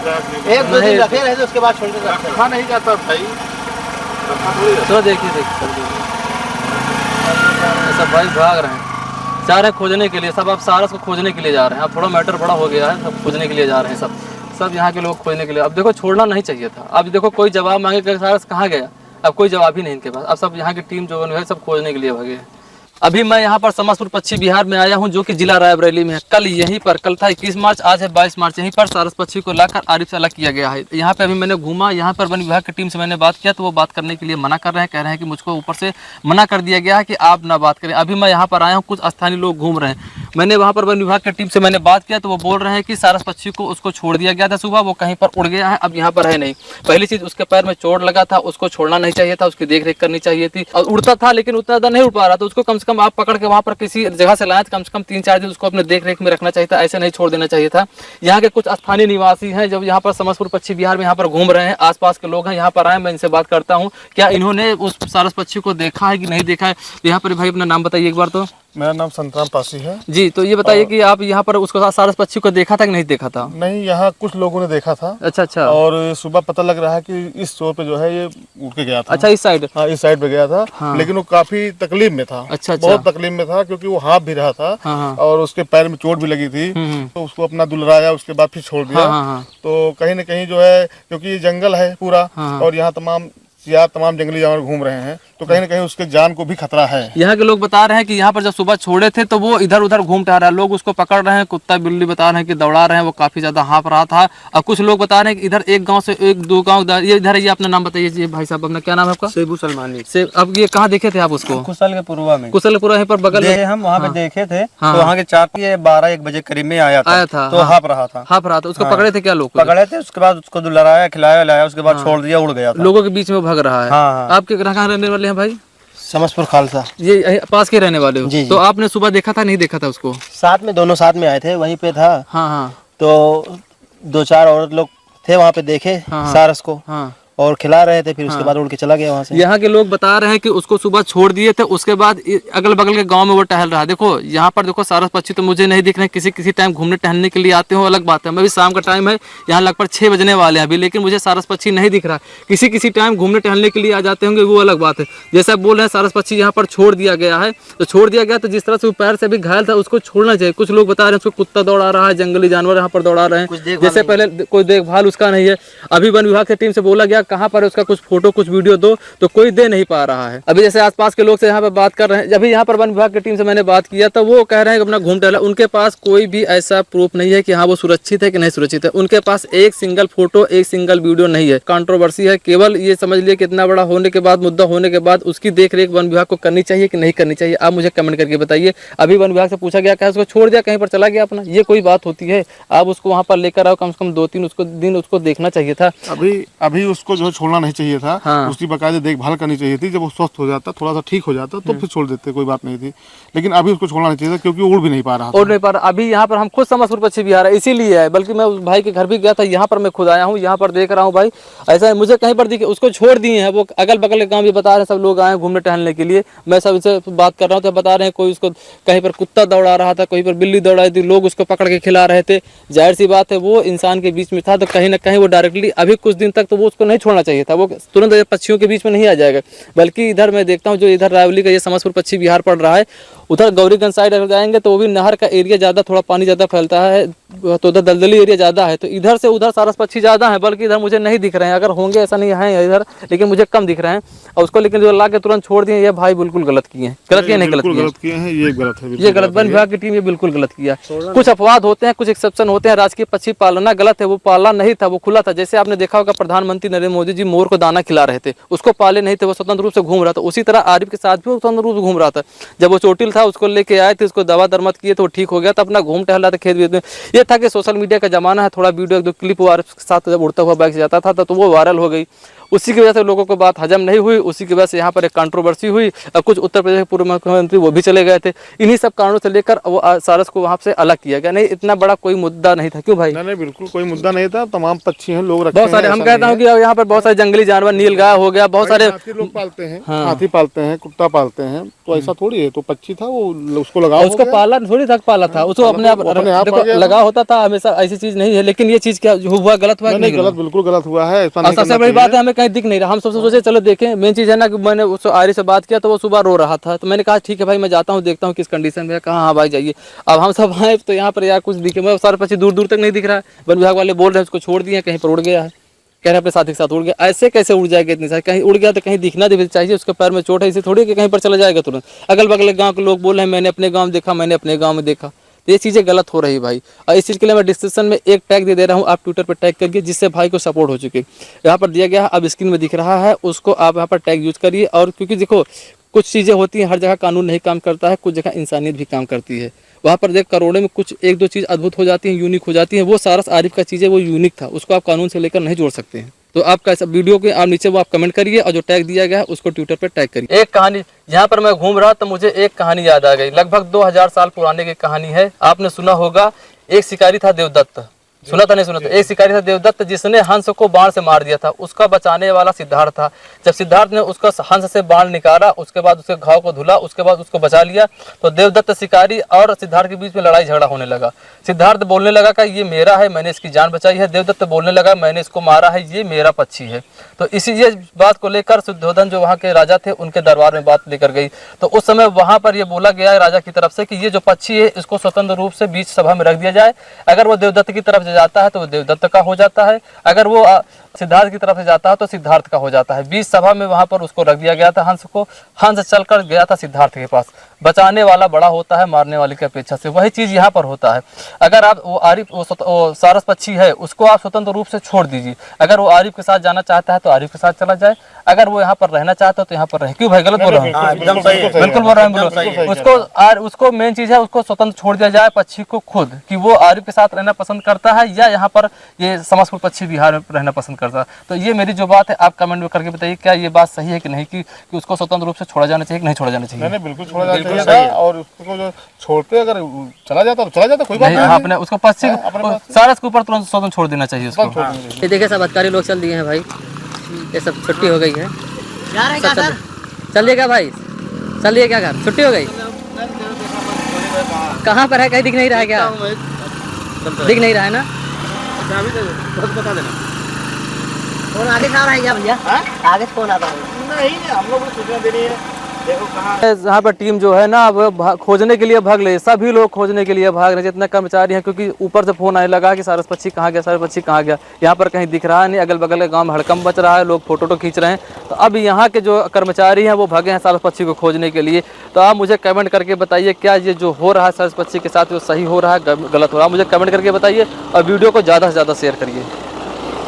एक दो दिन रखे रहे थे उसके बाद छोड़ के रखा नहीं जाता भाई, तो देखिए सब भाई भाग रहे हैं, जा रहे हैं खोजने के लिए, सब अब सारस को खोजने के लिए जा रहे हैं। अब थोड़ा मैटर बड़ा हो गया है, सब खोजने के लिए जा रहे हैं, सब यहाँ के लोग खोजने के लिए। अब देखो छोड़ना नहीं चाहिए था। अब देखो कोई जवाब मांगे कि सारस कहाँ गया, अब कोई जवाब ही नहीं इनके पास। अब सब यहाँ की टीम जो है सब खोजने के लिए भागे। अभी मैं यहाँ पर समस्तपुर पश्चिम बिहार में आया हूँ, जो कि जिला रायबरेली में है। कल यहीं पर, कल था 21 मार्च, आज है 22 मार्च, यहीं पर सारस पक्षी को लाकर आरिफ से अलग किया गया है। यहाँ पे अभी मैंने घूमा, यहाँ पर वन विभाग की टीम से मैंने बात किया तो वो बात करने के लिए मना कर रहे हैं, कह रहे हैं कि मुझको ऊपर से मना कर दिया गया है कि आप ना बात करें। अभी मैं यहाँ पर आया हूँ, कुछ स्थानीय लोग घूम रहे हैं, मैंने वहाँ पर वन विभाग की टीम से मैंने बात किया तो वो बोल रहे हैं कि सारस पक्षी को उसको छोड़ दिया गया था सुबह, वो कहीं पर उड़ गया है, अब यहाँ पर है नहीं। पहली चीज़ उसके पैर में चोट लगा था, उसको छोड़ना नहीं चाहिए था, उसकी देख रेख करनी चाहिए थी। और उड़ता था लेकिन उतना ज़्यादा नहीं उड़ पा रहा था, उसको कम से कम आप पकड़ के वहाँ पर किसी जगह से लाए, कम से कम 3-4 दिन उसको अपने देख रेख में रखना चाहिए था, ऐसे नहीं छोड़ देना चाहिए था। यहाँ के कुछ स्थानीय निवासी हैं जब यहाँ पर समस्तपुर पश्चिम बिहार में यहाँ पर घूम रहे हैं, आसपास के लोग हैं, यहाँ पर आए, मैं इनसे बात करता हूँ क्या इन्होंने उस सारस पक्षी को देखा है कि नहीं देखा है। यहाँ पर भाई अपना नाम बताइए एक बार। तो मेरा नाम संतराम पासी है जी। तो ये बताइए कि आप यहाँ पर उसको सारस पक्षी को देखा था कि नहीं देखा था? नहीं, यहाँ कुछ लोगों ने देखा था। अच्छा। और सुबह पता लग रहा है कि इस छोर पे जो है ये उड़ के गया था। अच्छा, इस साइड? हाँ, इस साइड पे गया था। हाँ। लेकिन वो काफी तकलीफ में था। अच्छा। बहुत तकलीफ में था क्योंकि वो हाँफ भी रहा था। हाँ। और उसके पैर में चोट भी लगी थी, तो उसको अपना दुलराया, उसके बाद फिर छोड़ दिया। तो कहीं न कहीं जो है, क्योंकि ये जंगल है पूरा और यहाँ तमाम जंगली जानवर घूम रहे हैं, तो कहीं न कहीं उसके जान को भी खतरा है। यहाँ के लोग बता रहे हैं कि यहाँ पर जब सुबह छोड़े थे तो वो इधर उधर घूम टहल रहा है, लोग उसको पकड़ रहे हैं, कुत्ता बिल्ली बता रहे हैं कि दौड़ा रहे हैं, वो काफी ज्यादा हाँफ रहा था। और कुछ लोग बता रहे हैं कि इधर एक गांव से एक दो गांव, ये इधर है। ये अपना नाम बताइए भाई साहब, अपना क्या नाम है आपका? सेबू सलमानी से। अब ये कहाँ देखे थे आप उसको? कुशल के पूर्वा में। कुशलपुरा है पर बगल में हम वहाँ पे देखे थे। तो वहाँ के 12-1 बजे करीब में आया था। तो हाँफ रहा था। उसको पकड़े थे क्या लोग? पकड़े थे, उसके बाद उसको दुलाराया, खिलाया लाया, उसके बाद छोड़ दिया, उड़ गया था। लोगों के बीच में भाग रहा है। आपके कहाँ रहने वाले हैं भाई? समस्तपुर खालसा। ये पास के रहने वाले हो? जी। तो आपने सुबह देखा था नहीं देखा था उसको? साथ में, दोनों साथ में आए थे, वहीं पे था। हाँ। तो 2-4 औरत लोग थे वहाँ पे, देखे सारस को और खिला रहे थे, फिर उसके बाद उड़ के चला गया वहाँ से। यहाँ के लोग बता रहे हैं कि उसको सुबह छोड़ दिए थे, उसके बाद अगल बगल के गांव में वो टहल रहा है। देखो यहाँ पर देखो, सारस पक्षी तो मुझे नहीं दिख रहे, किसी टाइम घूमने टहलने के लिए आते हो अलग बात है। मैं भी शाम का टाइम है, यहाँ लगभग 6 बजने वाले हैं अभी, लेकिन मुझे सारस पक्षी नहीं दिख रहा। किसी टाइम घूमने टहलने के लिए आ जाते होंगे, वो अलग बात है। जैसा बोल रहे हैं सारस पक्षी यहाँ पर छोड़ दिया गया है, तो छोड़ दिया गया, तो जिस तरह से वो पैर से भी घायल था उसको छोड़ना चाहिए। कुछ लोग बता रहे हैं उसको कुत्ता दौड़ा रहा है, जंगली जानवर यहाँ पर दौड़ा रहे हैं, जैसे पहले कोई देखभाल उसका नहीं है। अभी वन विभाग की टीम से बोला गया कहाँ पर उसका कुछ फोटो कुछ वीडियो दो, तो कोई दे नहीं पा रहा है। अभी जैसे आसपास के लोग से यहाँ पे बात कर रहे हैं, अभी यहाँ पर वन विभाग की टीम से मैंने बात किया तो वो कह रहे हैं कि अपना घूम टहला, उनके पास कोई भी ऐसा प्रूफ नहीं है कि हाँ वो सुरक्षित है कि नहीं सुरक्षित है। उनके पास एक सिंगल फोटो, एक सिंगल वीडियो नहीं है। कंट्रोवर्सी है, केवल ये समझ लिए कि इतना बड़ा होने के बाद, मुद्दा होने के बाद उसकी देख रेख वन विभाग को करनी चाहिए कि नहीं करनी चाहिए। आप मुझे कमेंट करके बताइए। अभी वन विभाग से पूछा गया क्या उसको छोड़ दिया, कहीं पर चला गया अपना, ये कोई बात होती है? आप उसको वहाँ पर लेकर आओ, कम से कम 2-3 दिन उसको देखना चाहिए था। अभी उसको जो है छोड़ना नहीं चाहिए था। उसकी बाकायदे देखभाल करनी चाहिए थी। जब वो स्वस्थ हो जाता, थोड़ा सा ठीक हो जाता, तो फिर छोड़ देते, कोई बात नहीं थी। लेकिन अभी उसको छोड़ना नहीं चाहिए था क्योंकि उड़ भी नहीं पा रहा था। अभी यहाँ पर हम खुद समस्तपुर पश्चिम बिहार है, इसीलिए है। बल्कि मैं उस भाई के घर भी गया था, यहाँ पर मैं खुद आया हूँ, यहाँ पर देख रहा हूँ भाई ऐसा मुझे कहीं पर दिखे, उसको छोड़ दिए हैं। वो अगल बगल के गाँव भी बता रहे हैं, सब लोग आए घूमने टहलने के लिए। मैं सबसे बात कर रहा हूँ तो बता रहे हैं कोई उसको कहीं पर कुत्ता दौड़ा रहा था, कहीं पर बिल्ली दौड़ा रही थी, लोग उसको पकड़ के खिला रहे थे। जाहिर सी बात है वो इंसान के बीच में था, तो कहीं ना कहीं वो डायरेक्टली अभी कुछ दिन तक तो वो उसको नहीं छोड़ना चाहिए था। वो तुरंत पक्षियों के बीच में नहीं आ जाएगा। बल्कि इधर मैं देखता हूँ जो इधर रायबरेली का ये समस्तपुर पश्चिम बिहार पड़ रहा है, उधर गौरीगंज साइड अगर जाएंगे तो वो भी नहर का एरिया ज़्यादा, थोड़ा पानी ज़्यादा फैलता है, तो उधर दलदली एरिया ज़्यादा है, तो इधर से उधर सारस पक्षी ज़्यादा है। बल्कि इधर मुझे नहीं दिख रहे हैं, अगर होंगे ऐसा नहीं है इधर, लेकिन मुझे कम दिख रहे हैं। और उसको लेकिन जो ला के तुरंत छोड़ दिए, ये भाई बिल्कुल गलत किए हैं। गलत किए नहीं गलत किए हैं, ये गलत है, ये गलत। वन विभाग की टीम ये बिल्कुल गलत किया। कुछ अपवाद होते हैं, कुछ एक्सेप्शन होते हैं। राजकीय पक्षी पालना गलत है, वो पालना नहीं था, वो खुला था। जैसे आपने देखा होगा प्रधानमंत्री नरेंद्र मोदी जी मोर को दाना खिला रहे थे, उसको पाले नहीं थे, वो स्वतंत्र रूप से घूम रहा था। उसी तरह आरिफ के साथ भी वो स्वतंत्र रूप से घूम रहा था। जब वो चोटिल था उसको लेके आए थे, उसको दवा दरमत किए तो ठीक हो गया था, अपना घूम टहल रहा था खेत में। ये था कि सोशल मीडिया का जमाना है, थोड़ा वीडियो 1-2 क्लिप वो आरिफ के साथ जब उड़ता हुआ बाइक से जाता था तो वो वायरल हो गई। उसी की वजह से लोगों को बात हजम नहीं हुई, उसी की वजह से यहाँ पर एक कंट्रोवर्सी हुई। कुछ उत्तर प्रदेश के पूर्व मुख्यमंत्री वो भी चले गए थे। इन्हीं सब कारणों से लेकर वो सारस को वहाँ से अलग किया गया। नहीं, इतना बड़ा कोई मुद्दा नहीं था। क्यों भाई? नहीं बिल्कुल कोई मुद्दा नहीं था। तमाम पक्षी हैं, लोग रखते बहुत सारे, हम कहता हूँ कि यहाँ पर बहुत सारे जंगली जानवर, नीलगाय हो गया, बहुत सारे हाथी लोग पालते हैं, हाथी पालते हैं, कुत्ता पालते हैं, तो ऐसा थोड़ी है। तो पक्षी था वो, उसको लगाओ, उसको पाला थोड़ी था, पाला था उसको अपने आप लगा होता था हमेशा। ऐसी चीज नहीं है। लेकिन ये चीज क्या हुआ, गलत हुआ? नहीं गलत, बिल्कुल गलत हुआ है। सबसे बड़ी बात है हमें कहीं दिख नहीं रहा। हम सबसे सोचे चलो देखें। मेन चीज है ना कि मैंने उससे आरी से बात किया तो वो सुबह रो रहा था, तो मैंने कहा ठीक है भाई मैं जाता हूँ, देखता हूँ किस कंडीशन में है। कहा हाँ भाई जाइए। अब हम सब आए तो यहाँ पर यार कुछ दिखे, मैं सारे पक्षी दूर दूर तक नहीं दिख रहा है। वन विभाग वाले बोल रहे हैं उसको छोड़ दिए, कहीं पर उड़ गया है, कह रहे अपने साथी के साथ उड़ गया। ऐसे कैसे उड़ जाएगा इतनी सारी? कहीं उड़ गया तो कहीं दिखना भी चाहिए, उसके पैर में चोट है, इसे थोड़ी कि कहीं पर चला जाएगा तुरंत। अगल बगल गाँव के लोग बोल रहे हैं मैंने अपने गाँव देखा, मैंने अपने गाँव में देखा। तो ये चीज़ें गलत हो रही भाई। और इस चीज़ के लिए मैं डिस्क्रिप्शन में एक टैग दे रहा हूँ, आप ट्विटर पर टैग करिए, जिससे भाई को सपोर्ट हो चुके। यहाँ पर दिया गया है, अब स्क्रीन में दिख रहा है, उसको आप यहाँ पर टैग यूज करिए। और क्योंकि देखो कुछ चीज़ें होती हैं, हर जगह कानून नहीं काम करता है, कुछ जगह इंसानियत भी काम करती है। वहाँ पर देख करोड़ों में कुछ एक दो चीज़ अद्भुत हो जाती हैं, यूनिक हो जाती हैं। वो सारस आरिफ का चीज़ है, वो यूनिक था, उसको आप कानून से लेकर नहीं जोड़ सकते हैं। तो आपका इस वीडियो के आप नीचे वो आप कमेंट करिए और जो टैग दिया गया है उसको ट्विटर पे टैग करिए। एक कहानी, यहाँ पर मैं घूम रहा तो मुझे एक कहानी याद आ गई। लगभग 2000 साल पुराने की कहानी है। आपने सुना होगा, एक शिकारी था देवदत्त। सुना था नहीं सुना था? एक शिकारी था देवदत्त जिसने हंस को बाण से मार दिया था। उसका बचाने वाला सिद्धार्थ था। जब सिद्धार्थ ने उसका हंस से बाण निकाला, उसके बाद उसके घाव को धुला, उसके बाद उसको बचा लिया, तो देवदत्त शिकारी और सिद्धार्थ के बीच में लड़ाई झगड़ा होने लगा। सिद्धार्थ बोलने लगा कि ये मेरा है, मैंने इसकी जान बचाई है। देवदत्त बोलने लगा मैंने इसको मारा है, ये मेरा पक्षी है। तो इसी ये बात को लेकर शुद्धोधन जो वहाँ के राजा थे उनके दरबार में बात लेकर गई। तो उस समय वहाँ पर ये बोला गया राजा की तरफ से कि ये जो पक्षी है इसको स्वतंत्र रूप से बीच सभा में रख दिया जाए। अगर वो देवदत्त की तरफ से जाता है तो देवदत्त का हो जाता है, अगर वो सिद्धार्थ की तरफ से जाता है तो सिद्धार्थ का हो जाता है। बीच सभा में वहां पर उसको रख दिया गया था हंस को। हंस चलकर गया था सिद्धार्थ के पास। बचाने वाला बड़ा होता है मारने वाले की अपेक्षा से, वही चीज यहाँ पर होता है। अगर आप वो आरिफ वो सारस पक्षी है उसको आप स्वतंत्र रूप से छोड़ दीजिए। अगर वो आरिफ के साथ जाना चाहता है तो आरिफ के साथ चला जाए, अगर वो यहाँ पर रहना चाहता है तो यहाँ पर रहे। क्यों भाई गलत बोल रहा हूँ? बिल्कुल बोल रहा हूँ। उसको मेन चीज है उसको स्वतंत्र छोड़ दिया जाए पक्षी को खुद, कि वो आरिफ के साथ रहना पसंद करता है या यहाँ पर ये समस्तपुर पक्षी विहार में रहना पसंद करता है। तो ये मेरी जो बात है आप कमेंट में करके बताइए, क्या ये बात सही है कि नहीं, कि उसको स्वतंत्र रूप से छोड़ा जाना चाहिए कि नहीं छोड़ा जाना चाहिए? नहीं बिल्कुल छोड़ा जाना चाहिए था। और उसको जो छोड़ते अगर चला जाता तो चला जाता, कोई बात नहीं। आपने उसको पक्षी सारस के ऊपर तुरंत स्वतंत्र छोड़ देना चाहिए उसको। ये देखिए सब अधिकारी लोग चल दिए हैं भाई, ये सब छुट्टी हो गई है। चलिएगा भाई, चलिए क्या घर छुट्टी हो गई? कहाँ पर है, कहीं दिख नहीं रहा है क्या? दिख नहीं रहा है ना? बता देना। फोन आगे से आ रहा है क्या भैया? आगे से फोन आता है? नहीं, हम लोग को सूचना देनी है। देखो कहाँ यहाँ पर टीम जो है ना अब खोजने के लिए भाग रही है। सभी लोग खोजने के लिए भाग रहे हैं जितने कर्मचारी हैं, क्योंकि ऊपर से फोन आने लगा कि सारस पक्षी कहाँ गया, सारस पक्षी कहाँ गया। यहाँ पर कहीं दिख रहा है नहीं, अगल बगल के गांव में हड़कंप बच रहा है, लोग फोटो खींच रहे हैं। तो अब यहाँ के जो कर्मचारी हैं वो भागे हैं सारस पक्षी को खोजने के लिए। तो आप मुझे कमेंट करके बताइए, क्या ये जो हो रहा है सारस पक्षी के साथ वो सही हो रहा है, गलत हो रहा है? मुझे कमेंट करके बताइए और वीडियो को ज़्यादा से ज़्यादा शेयर करिए।